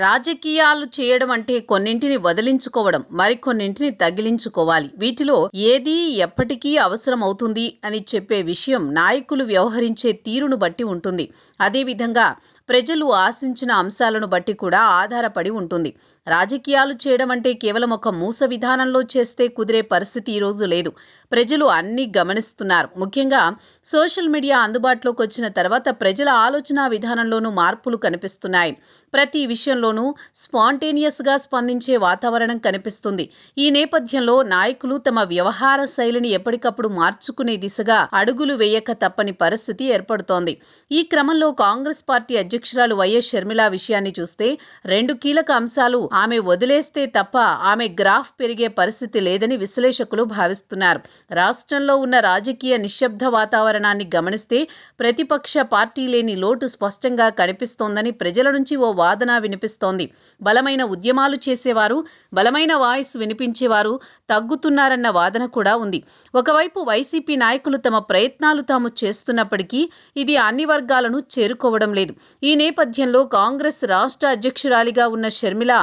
రాజకీయాలు చేయడం అంటే కొన్నింటిని వదిలించుకోవడం, మరికొన్నింటిని తగిలించుకోవాలి. వీటిలో ఏది ఎప్పటికీ అవసరం అవుతుంది అని చెప్పే విషయం నాయకులు వ్యవహరించే తీరును బట్టి ఉంటుంది. అదేవిధంగా ప్రజలు ఆశించిన అంశాలను బట్టి కూడా ఆధారపడి ఉంటుంది. రాజకీయాలు చేయడం అంటే కేవలం ఒక మూస విధానంలో చేస్తే కుదిరే పరిస్థితి ఈరోజు లేదు. ప్రజలు అన్నీ గమనిస్తున్నారు. ముఖ్యంగా సోషల్ మీడియా అందుబాటులోకి వచ్చిన తర్వాత ప్రజల ఆలోచన విధానంలోనూ మార్పులు కనిపిస్తున్నాయి. ప్రతి విషయంలోనూ స్పాంటేనియస్గా స్పందించే వాతావరణం కనిపిస్తుంది. ఈ నేపథ్యంలో నాయకులు తమ వ్యవహార శైలిని ఎప్పటికప్పుడు మార్చుకునే దిశగా అడుగులు వేయక తప్పని పరిస్థితి ఏర్పడుతోంది. ఈ క్రమంలో కాంగ్రెస్ పార్టీ అధ్యక్షురాలు వైఎస్ షర్మిల విషయాన్ని చూస్తే 2 కీలక అంశాలు ఆమె వదిలేస్తే తప్ప ఆమె గ్రాఫ్ పెరిగే పరిస్థితి లేదని విశ్లేషకులు భావిస్తున్నారు. రాష్ట్రంలో ఉన్న రాజకీయ నిశ్శబ్ద వాతావరణాన్ని గమనిస్తే ప్రతిపక్ష పార్టీ లేని లోటు స్పష్టంగా కనిపిస్తోందని ప్రజల నుంచి ఓ వాదన వినిపిస్తోంది. బలమైన ఉద్యమాలు చేసేవారు, బలమైన వాయిస్ వినిపించేవారు తగ్గుతున్నారన్న వాదన కూడా ఉంది. ఒకవైపు వైసీపీ నాయకులు తమ ప్రయత్నాలు తాము చేస్తున్నప్పటికీ ఇది అన్ని వర్గాలను చేరుకోవడం లేదు. ఈ నేపథ్యంలో కాంగ్రెస్ రాష్ట్ర అధ్యక్షురాలిగా ఉన్న షర్మిల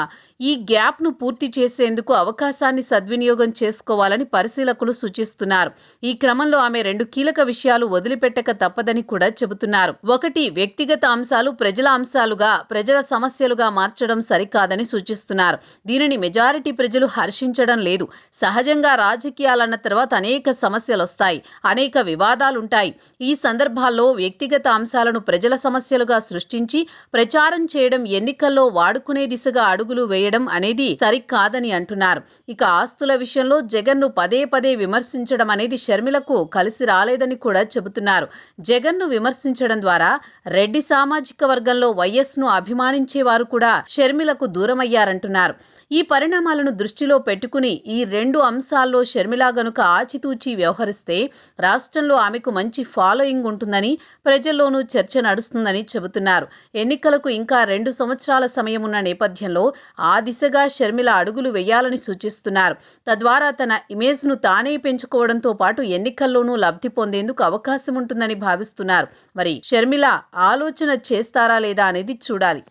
ఈ గ్యాప్ను పూర్తి చేసేందుకు అవకాశాన్ని సద్వినియోగం చేసుకోవాలని పరిశీలకులు సూచిస్తున్నారు. ఈ క్రమంలో ఆమె 2 కీలక విషయాలు వదిలిపెట్టక తప్పదని కూడా చెబుతున్నారు. ఒకటి, వ్యక్తిగత అంశాలు ప్రజల అంశాలుగా, ప్రజల సమస్యలుగా మార్చడం సరికాదని సూచిస్తున్నారు. దీనిని మెజారిటీ ప్రజలు హర్షించడం లేదు. సహజంగా రాజకీయాలన్న తర్వాత అనేక సమస్యలు వస్తాయి, అనేక వివాదాలుంటాయి. ఈ సందర్భాల్లో వ్యక్తిగత అంశాలను ప్రజల సమస్యలుగా సృష్టించి ప్రచారం చేయడం, ఎన్నికల్లో వాడుకునే దిశగా అడుగులు వేయడం అనేది సరికాదని అంటున్నారు. ఇక ఆస్తుల విషయంలో జగన్ను పదే పదే విమర్శించడం అనేది షర్మిలకు కలిసి రాలేదని కూడా చెబుతున్నారు. జగన్ను విమర్శించడం ద్వారా రెడ్డి సామాజిక వర్గంలో వైఎస్ను అభిమానించే వారు కూడా షర్మిలకు దూరమయ్యారంటున్నారు. ఈ పరిణామాలను దృష్టిలో పెట్టుకుని ఈ 2 అంశాల్లో షర్మిల గనుక ఆచితూచి వ్యవహరిస్తే రాష్ట్రంలో ఆమెకు మంచి ఫాలోయింగ్ ఉంటుందని, ప్రజల్లోనూ చర్చ నడుస్తుందని చెబుతున్నారు. ఎన్నికలకు ఇంకా 2 సంవత్సరాల సమయం ఉన్న నేపథ్యంలో ఆ దిశగా షర్మిల అడుగులు వేయాలని సూచిస్తున్నారు. తద్వారా తన ఇమేజ్ను తానే పెంచుకోవడంతో పాటు ఎన్నికల్లోనూ లబ్ధి పొందేందుకు అవకాశం ఉంటుందని భావిస్తున్నారు. మరి షర్మిల ఆలోచన చేస్తారా లేదా అనేది చూడాలి.